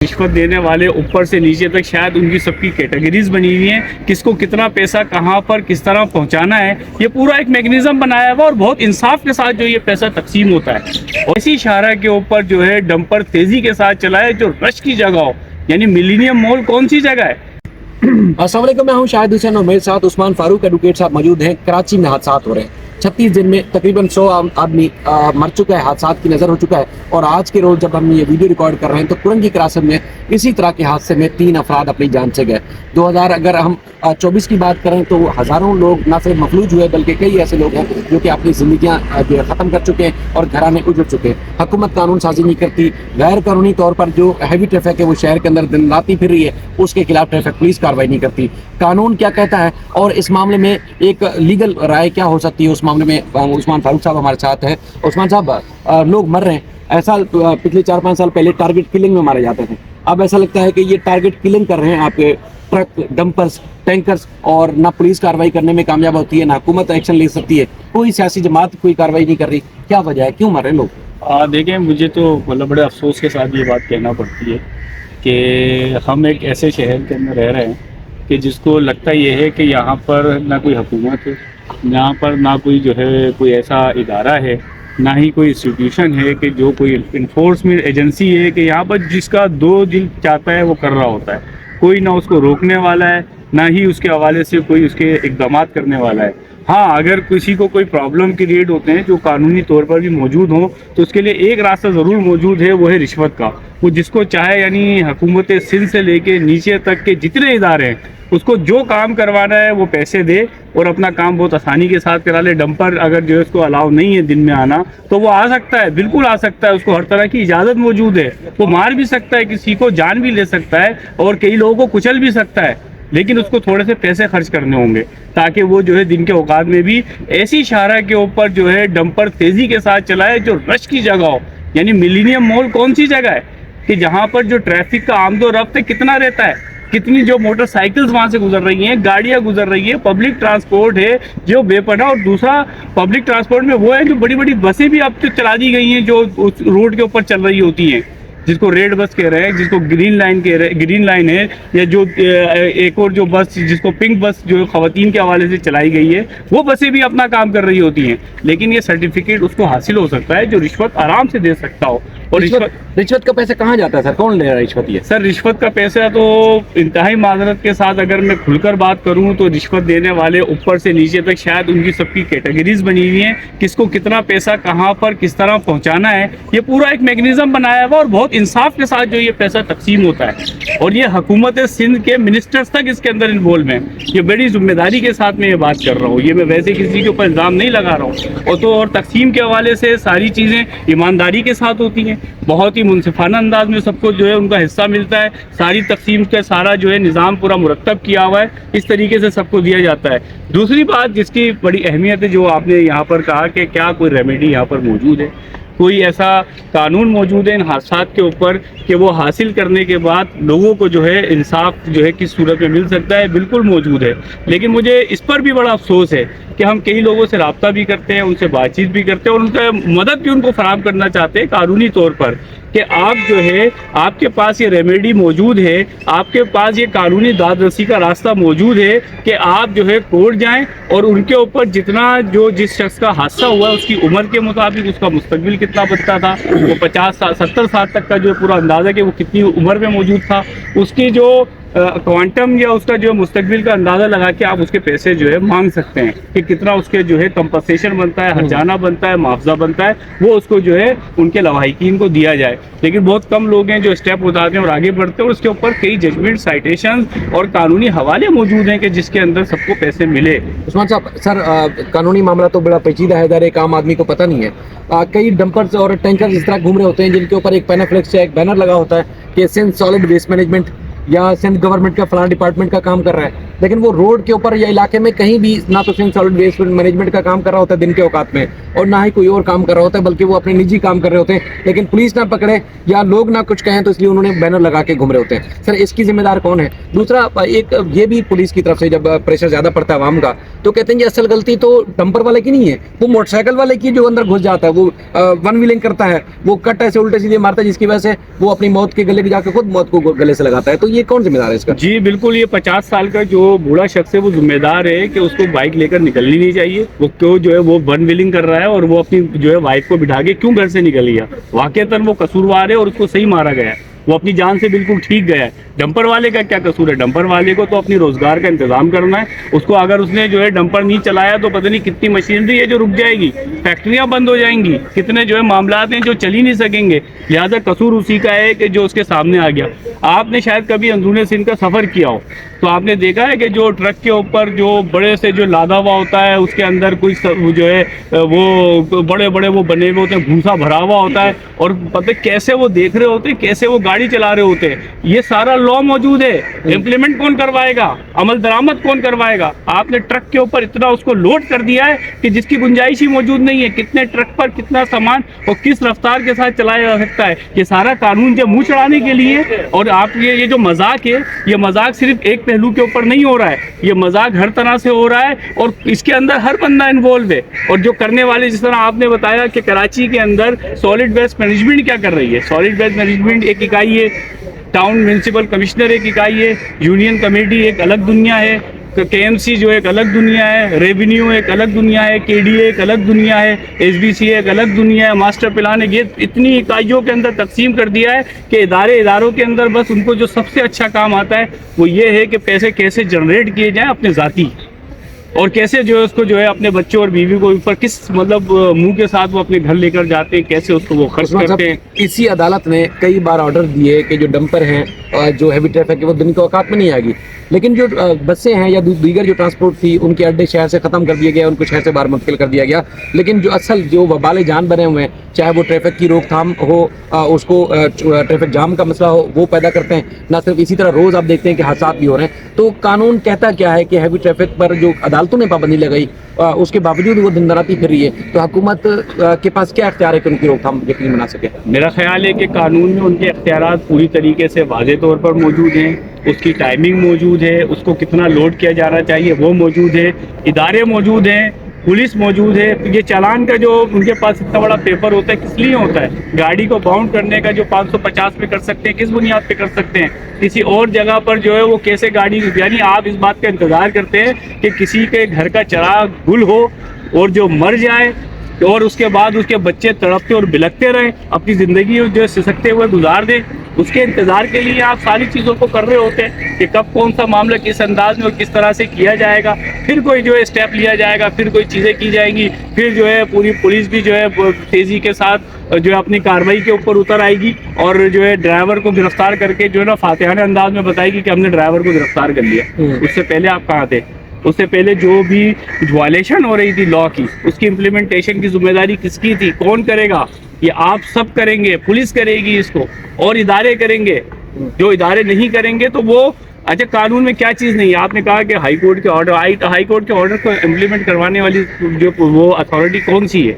رشوت دینے والے اوپر سے نیچے تک شاید ان کی سب کی کیٹیگریز بنی ہوئی ہیں، کس کو کتنا پیسہ کہاں پر کس طرح پہنچانا ہے، یہ پورا ایک میکنزم بنایا ہوا اور بہت انصاف کے ساتھ جو یہ پیسہ تقسیم ہوتا ہے۔ اور اسی شاہراہ کے اوپر جو ہے ڈمپر تیزی کے ساتھ چلائے جو رش کی جگہ ہو، یعنی ملینیم مال کون سی جگہ ہے؟ السلام علیکم، میں ہوں شاہد حسین اور میرے ساتھ عثمان فاروق ایڈوکیٹ صاحب موجود ہیں۔ کراچی میں حادثات ہو رہے ہیں، 36 دن میں تقریباً 100 آدمی مر چکا ہے، حادثات کی نظر ہو چکا ہے۔ اور آج کے روز جب ہم یہ ویڈیو ریکارڈ کر رہے ہیں تو کرنگی کراسن میں اسی طرح کے حادثے میں 3 افراد اپنی جان سے گئے۔ 2000 اگر ہم 24 کی بات کریں تو ہزاروں لوگ نہ صرف مفلوج ہوئے بلکہ کئی ایسے لوگ ہیں جو کہ اپنی زندگیاں جو ہے ختم کر چکے ہیں اور گھرانے اجڑ چکے ہیں۔ حکومت قانون سازی نہیں کرتی، غیر قانونی طور پر جو ہیوی ٹریفک ہے وہ شہر کے اندر دن رات پھر رہی ہے، اس کے خلاف ٹریفک پولیس کارروائی نہیں کرتی۔ قانون کیا کہتا ہے اور اس معاملے میں ایک لیگل رائے کیا ہو سکتی ہے، اس معاملے میں عثمان فاروق صاحب ہمارے ساتھ ہیں۔ عثمان صاحب، لوگ مر رہے ہیں، ایسا پچھلے 4-5 سال پہلے ٹارگٹ کلنگ میں مارے جاتے تھے، اب ایسا لگتا ہے کہ یہ ٹارگٹ کلنگ کر رہے ہیں آپ کے ٹرک، ڈمپرز، ٹینکرز، اور نہ پولیس کارروائی کرنے میں کامیاب ہوتی ہے نہ حکومت ایکشن لے سکتی ہے، کوئی سیاسی جماعت کوئی کارروائی نہیں کر رہی، کیا وجہ ہے، کیوں مر رہے ہیں لوگ؟ دیکھیں، مجھے تو مطلب بڑے افسوس کے ساتھ یہ بات کہنا پڑتی ہے کہ ہم ایک ایسے شہر کے اندر رہ رہے ہیں کہ جس کو لگتا یہ ہے کہ یہاں پر نہ کوئی حکومت ہے، یہاں پر نہ کوئی جو ہے کوئی ایسا ادارہ ہے، نہ ہی کوئی انسٹیٹیوشن ہے کہ جو کوئی انفورسمنٹ ایجنسی ہے کہ یہاں پر جس کا دو دل چاہتا ہے وہ کر رہا ہوتا ہے، کوئی نہ اس کو روکنے والا ہے نہ ہی اس کے حوالے سے کوئی اس کے اقدامات کرنے والا ہے۔ ہاں، اگر کسی کو کوئی پرابلم کریٹ ہوتے ہیں جو قانونی طور پر بھی موجود ہوں تو اس کے لیے ایک راستہ ضرور موجود ہے، وہ ہے رشوت کا۔ وہ جس کو چاہے، یعنی حکومت سندھ سے لے کے نیچے تک کے جتنے ادارے ہیں، اس کو جو کام کروانا ہے وہ پیسے دے اور اپنا کام بہت آسانی کے ساتھ کرا لے۔ ڈمپر اگر جو ہے اس کو الاؤ نہیں ہے دن میں آنا تو وہ آ سکتا ہے، بالکل آ سکتا ہے، اس کو ہر طرح کی اجازت موجود ہے، وہ مار بھی سکتا ہے، کسی کو جان بھی لے سکتا ہے اور کئی لوگوں کو کچل بھی سکتا ہے، لیکن اس کو تھوڑے سے پیسے خرچ کرنے ہوں گے تاکہ وہ جو ہے دن کے اوقات میں بھی ایسی شاہراہ کے اوپر جو ہے ڈمپر تیزی کے ساتھ چلائے جو رش کی جگہ ہو۔ یعنی ملینیم مال کون سی جگہ ہے کہ جہاں پر جو ٹریفک کا آمد و رفت کتنا رہتا ہے، کتنی جو موٹر سائیکلز وہاں سے گزر رہی ہیں، گاڑیاں گزر رہی ہیں، پبلک ٹرانسپورٹ ہے جو بے پناہ۔ اور دوسرا پبلک ٹرانسپورٹ میں وہ ہے جو بڑی بڑی بسیں بھی اب تو چلا دی گئی ہیں جو روڈ کے اوپر چل رہی ہوتی ہیں، جس کو ریڈ بس کہہ رہے ہیں، جس کو گرین لائن ہے، یا جو ایک اور جو بس جس کو پنک بس جو خواتین کے حوالے سے چلائی گئی ہے، وہ بسیں بھی اپنا کام کر رہی ہوتی ہیں، لیکن یہ سرٹیفکیٹ اس کو حاصل ہو سکتا ہے جو رشوت آرام سے دے سکتا ہو۔ اور رشوت کا پیسہ کہاں جاتا ہے سر، کون لے رہا ہے رشوت؟ یہ سر، رشوت کا پیسہ تو انتہائی معذرت کے ساتھ اگر میں کھل کر بات کروں تو رشوت دینے والے اوپر سے نیچے تک شاید ان کی سب کی کیٹیگریز بنی ہوئی ہیں، کس کو کتنا پیسہ کہاں پر کس طرح پہنچانا ہے، یہ پورا ایک میکنزم بنایا ہوا اور بہت انصاف کے ساتھ جو یہ پیسہ تقسیم ہوتا ہے۔ اور یہ حکومت سندھ کے منسٹرز تک اس کے اندر انوالو ہیں، یہ بڑی ذمہ داری کے ساتھ میں یہ بات کر رہا ہوں، یہ میں ویسے کسی کے اوپر الزام نہیں لگا رہا ہوں۔ اور تقسیم کے حوالے سے ساری چیزیں ایمانداری کے ساتھ ہوتی ہیں، بہت ہی منصفانہ انداز میں سب کو جو ہے ان کا حصہ ملتا ہے، ساری تقسیم کا سارا جو ہے نظام پورا مرتب کیا ہوا ہے، اس طریقے سے سب کو دیا جاتا ہے۔ دوسری بات جس کی بڑی اہمیت ہے، جو آپ نے یہاں پر کہا کہ کیا کوئی ریمیڈی یہاں پر موجود ہے، کوئی ایسا قانون موجود ہے ان حادثات کے اوپر کہ وہ حاصل کرنے کے بعد لوگوں کو جو ہے انصاف جو ہے کس صورت میں مل سکتا ہے، بالکل موجود ہے۔ لیکن مجھے اس پر بھی بڑا افسوس ہے کہ ہم کئی لوگوں سے رابطہ بھی کرتے ہیں، ان سے بات چیت بھی کرتے ہیں اور ان کا مدد بھی ان کو فراہم کرنا چاہتے ہیں قانونی طور پر کہ آپ جو ہے آپ کے پاس یہ ریمیڈی موجود ہے، آپ کے پاس یہ قانونی داد رسی کا راستہ موجود ہے کہ آپ جو ہے کورٹ جائیں اور ان کے اوپر جتنا جو جس شخص کا حادثہ ہوا ہے اس کی عمر کے مطابق اس کا مستقبل کتنا بچتا تھا، وہ 50 سال 70 سال تک کا جو پورا اندازہ کہ وہ کتنی عمر میں موجود تھا، اس کی جو کوانٹم یا اس کا جو مستقبل کا اندازہ لگا کے آپ اس کے پیسے جو ہے مانگ سکتے ہیں کہ کتنا اس کے جو ہے کمپنسیشن بنتا ہے، ہرجانہ بنتا ہے، معاوضہ بنتا ہے، وہ اس کو جو ہے ان کے لواحقین کو دیا جائے۔ لیکن بہت کم لوگ ہیں جو اسٹیپ اٹھاتے ہیں اور آگے بڑھتے ہیں، اور اس کے اوپر کئی ججمنٹ، سائٹیشنز اور قانونی حوالے موجود ہیں کہ جس کے اندر سب کو پیسے ملے۔ عثمان صاحب، سر قانونی معاملہ تو بڑا پیچیدہ ہے، ہر ایک عام آدمی کو پتہ نہیں ہے۔ کئی ڈمپرز اور ٹینکرز اس طرح گھوم رہے ہوتے ہیں جن کے اوپر ایک پینافلیکس یا ایک بینر لگا ہوتا ہے کہ سندھ سالڈ ویسٹ مینجمنٹ یا سندھ گورنمنٹ کا فلاں ڈپارٹمنٹ کا کام کر رہا ہے، لیکن وہ روڈ کے اوپر یا علاقے میں کہیں بھی نہ تو سندھ سالڈ ویسٹ مینجمنٹ کا کام کر رہا ہوتا ہے دن کے اوقات میں، اور نہ ہی کوئی اور کام کر رہا ہوتا ہے، بلکہ وہ اپنے نجی کام کر رہے ہوتے ہیں، لیکن پولیس نہ پکڑے یا لوگ نہ کچھ کہیں تو اس لیے انہوں نے بینر لگا کے گھوم رہے ہوتے ہیں. سر اس کی ذمہ دار کون ہے؟ دوسرا ایک یہ بھی پولیس کی طرف سے جب پریشر زیادہ پڑتا ہے عوام کا تو کہتے ہیں کہ اصل غلطی تو ڈمپر والے کی نہیں ہے، وہ موٹر سائیکل والے کی جو اندر گھس جاتا ہے، وہ ون ویلنگ کرتا ہے، وہ کٹ ایسے الٹے سیدھے مارتا ہے جس کی وجہ سے وہ اپنی موت کے گلے جا کے خود موت کو گلے سے لگاتا ہے. تو یہ کون ذمہ دار ہے اس کا؟ جی بالکل، یہ 50 سال کا جو بوڑھا شخص ہے وہ ذمہ دار ہے کہ اس کو بائک لے کر نکلنی نہیں چاہیے. وہ کیوں جو ہے وہ ون ویلنگ کر رہا ہے اور وہ اپنی جو ہے وائف کو بٹھا کے کیوں گھر سے نکل گیا؟ واقعتاً وہ قصوروار ہے اور اس کو صحیح مارا گیا ہے، وہ اپنی جان سے بالکل ٹھیک گیا ہے. ڈمپر والے کا کیا قصور ہے؟ ڈمپر والے کو تو اپنی روزگار کا انتظام کرنا ہے. اس کو اگر اس نے جو ہے ڈمپر نہیں چلایا تو پتہ نہیں کتنی مشینری ہے جو رک جائے گی، فیکٹریاں بند ہو جائیں گی، کتنے جو ہے معاملات ہیں جو چل ہی نہیں سکیں گے. لہٰذا قصور اسی کا ہے کہ جو اس کے سامنے آ گیا. آپ نے شاید کبھی اندرون سندھ کا سفر کیا ہو تو آپ نے دیکھا ہے کہ جو ٹرک کے اوپر جو بڑے سے جو لادا ہوا ہوتا ہے اس کے اندر کوئی جو ہے وہ بڑے بڑے وہ بنے ہوئے ہوتے ہیں، بھوسا بھرا ہوا ہوتا ہے، اور پتہ کیسے وہ دیکھ رہے ہوتے ہیں، کیسے وہ گاڑی چلا رہے ہوتے ہیں. یہ سارا لا موجود ہے، امپلیمنٹ کون کروائے گا؟ عمل درآمد کون کروائے گا؟ آپ نے ٹرک کے اوپر اتنا اس کو لوڈ کر دیا ہے کہ جس کی گنجائش ہی موجود نہیں ہے. کتنے ٹرک پر کتنا سامان اور کس رفتار کے ساتھ چلایا جا سکتا ہے؟ یہ سارا قانون جو منہ چڑھانے کے لیے. اور آپ یہ جو مذاق ہے، یہ مذاق صرف ایک پہلو کے اوپر نہیں ہو رہا ہے، یہ مذاق ہر طرح سے ہو رہا ہے اور اس کے اندر ہر بندہ انوالو ہے. اور جو کرنے والے، جس طرح آپ نے بتایا کہ کراچی کے اندر سالڈ ویسٹ مینجمنٹ کیا کر رہی ہے. سالڈ ویسٹ مینجمنٹ ایک اکائی ہے، ٹاؤن میونسپل کمشنر ایک اکائی ہے، یونین کمیٹی ایک الگ دنیا ہے، کے ایم سی جو ایک الگ دنیا ہے، ریونیو ایک الگ دنیا ہے، کے ڈی اے ایک الگ دنیا ہے، ایس بی سی ایک الگ دنیا ہے، ماسٹر پلان ایک. یہ اتنی اکائیوں کے اندر تقسیم کر دیا ہے کہ اداروں کے اندر بس ان کو جو سب سے اچھا کام آتا ہے وہ یہ ہے کہ پیسے کیسے جنریٹ کیے جائیں اپنے ذاتی، اور کیسے جو ہے اس کو جو ہے اپنے بچوں اور بیوی کو اوپر کس مطلب منہ کے ساتھ وہ اپنے گھر لے کر جاتے ہیں، کیسے اس کو وہ خرچ کرتے ہیں. اسی عدالت نے کئی بار آرڈر دیے کہ جو ڈمپر ہیں جو ہیوی ٹریفک ہے وہ دن کے اوقات میں نہیں آئے گی، لیکن جو بسیں ہیں یا دیگر جو ٹرانسپورٹ تھی ان کے اڈے شہر سے ختم کر دیے گئے، ان کو شہر سے باہر منتقل کر دیا گیا. لیکن جو اصل جو وبال جان بنے ہوئے ہیں، چاہے وہ ٹریفک کی روک تھام ہو، اس کو ٹریفک جام کا مسئلہ ہو، وہ پیدا کرتے ہیں. نہ صرف اسی طرح روز آپ دیکھتے ہیں کہ حادثات بھی ہو رہے ہیں. تو قانون کہتا کیا ہے کہ ہیوی ٹریفک پر جو عدالتوں نے پابندی لگائی اس کے باوجود وہ دن راتی پھر رہی ہے، تو حکومت کے پاس کیا اختیار ہے کہ ان کی روک تھام یقینی بنا سکے؟ میرا خیال ہے کہ قانون میں ان کے اختیارات پوری طریقے سے واضح طور پر موجود ہیں. اس کی ٹائمنگ موجود ہے، اس کو کتنا لوڈ کیا جانا چاہیے وہ موجود ہے، ادارے موجود ہیں، پولیس موجود ہے. یہ چالان کا جو ان کے پاس اتنا بڑا پیپر ہوتا ہے کس لیے ہوتا ہے؟ گاڑی کو باؤنڈ کرنے کا جو 550 پہ کر سکتے ہیں، کس بنیاد پہ کر سکتے ہیں؟ کسی اور جگہ پر جو ہے وہ کیسے گاڑی، یعنی آپ اس بات کا انتظار کرتے ہیں کہ کسی کے گھر کا چراغ گل ہو اور جو مر جائے اور اس کے بعد اس کے بچے تڑپتے اور بلکتے رہیں، اپنی زندگی جو سسکتے ہوئے گزار دیں. اس کے انتظار کے لیے آپ ساری چیزوں کو کر رہے ہوتے ہیں کہ کب کون سا معاملہ کس انداز میں اور کس طرح سے کیا جائے گا، پھر کوئی جو ہے اسٹیپ لیا جائے گا، پھر کوئی چیزیں کی جائیں گی، پھر جو ہے پوری پولیس بھی جو ہے تیزی کے ساتھ جو ہے اپنی کارروائی کے اوپر اتر آئے گی اور جو ہے ڈرائیور کو گرفتار کر کے جو ہے نا فاتحانہ انداز میں بتائے گی کہ ہم نے ڈرائیور کو گرفتار کر لیا. اس سے پہلے آپ کہاں تھے؟ اس سے پہلے جو بھی وائلیشن ہو رہی تھی لا کی، اس کی امپلیمنٹیشن کی ذمہ داری کس کی تھی؟ کون کرے گا؟ یہ آپ سب کریں گے، پولیس کرے گی اس کو اور ادارے کریں گے. جو ادارے نہیں کریں گے تو وہ اچھا قانون میں کیا چیز نہیں ہے؟ آپ نے کہا کہ ہائی کورٹ کے آرڈر، ہائی کورٹ کے آرڈر کو امپلیمنٹ کروانے والی جو وہ اتھارٹی کون سی ہے؟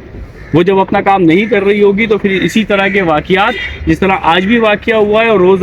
وہ جب اپنا کام نہیں کر رہی ہوگی تو پھر اسی طرح کے واقعات جس طرح آج بھی واقعہ ہوا ہے اور روز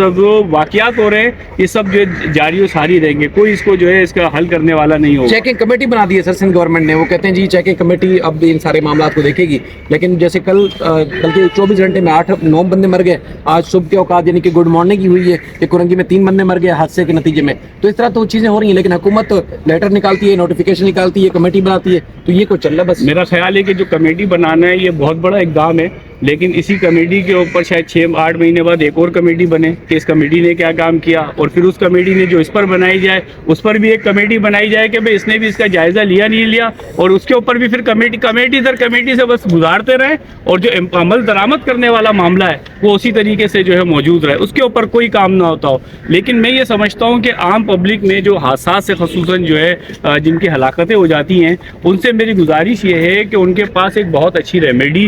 واقعات ہو رہے ہیں، یہ سب جو جاری و ساری رہیں گے. کوئی اس کو جو ہے اس کا حل کرنے والا نہیں ہوگا. چیکنگ کمیٹی بنا دی ہے سر سندھ گورنمنٹ نے، وہ کہتے ہیں جی چیکنگ کمیٹی اب ان سارے معاملات کو دیکھے گی. لیکن جیسے کل کے 24 گھنٹے میں 9 بندے مر گئے، آج صبح کے اوقات یعنی کہ گڈ مارننگ کی ہوئی ہے کہ کرنگی میں 3 بندے مر گئے حادثے کے نتیجے میں. تو اس طرح تو چیزیں ہو رہی ہیں، لیکن حکومت لیٹر نکالتی ہے، نوٹیفکیشن نکالتی ہے، کمیٹی بناتی ہے، تو یہ کچھ چل رہا ہے. بس میرا خیال ہے کہ جو کمیٹی بنانا ہے یہ بہت بڑا اقدام ہے، لیکن اسی کمیٹی کے اوپر شاید 6-8 مہینے بعد ایک اور کمیٹی بنے کہ اس کمیٹی نے کیا کام کیا، اور پھر اس کمیٹی نے جو اس پر بنائی جائے اس پر بھی ایک کمیٹی بنائی جائے کہ بھئی اس نے بھی اس کا جائزہ لیا نہیں لیا، اور اس کے اوپر بھی پھر کمیٹی در کمیٹی سے بس گزارتے رہیں، اور جو عمل درآمد کرنے والا معاملہ ہے وہ اسی طریقے سے جو ہے موجود رہے، اس کے اوپر کوئی کام نہ ہوتا ہو. لیکن میں یہ سمجھتا ہوں کہ عام پبلک میں جو حادثات سے خصوصاً جو ہے جن کی ہلاکتیں ہو جاتی ہیں، ان سے میری گزارش یہ ہے کہ ان کے پاس ایک بہت اچھی ریمیڈی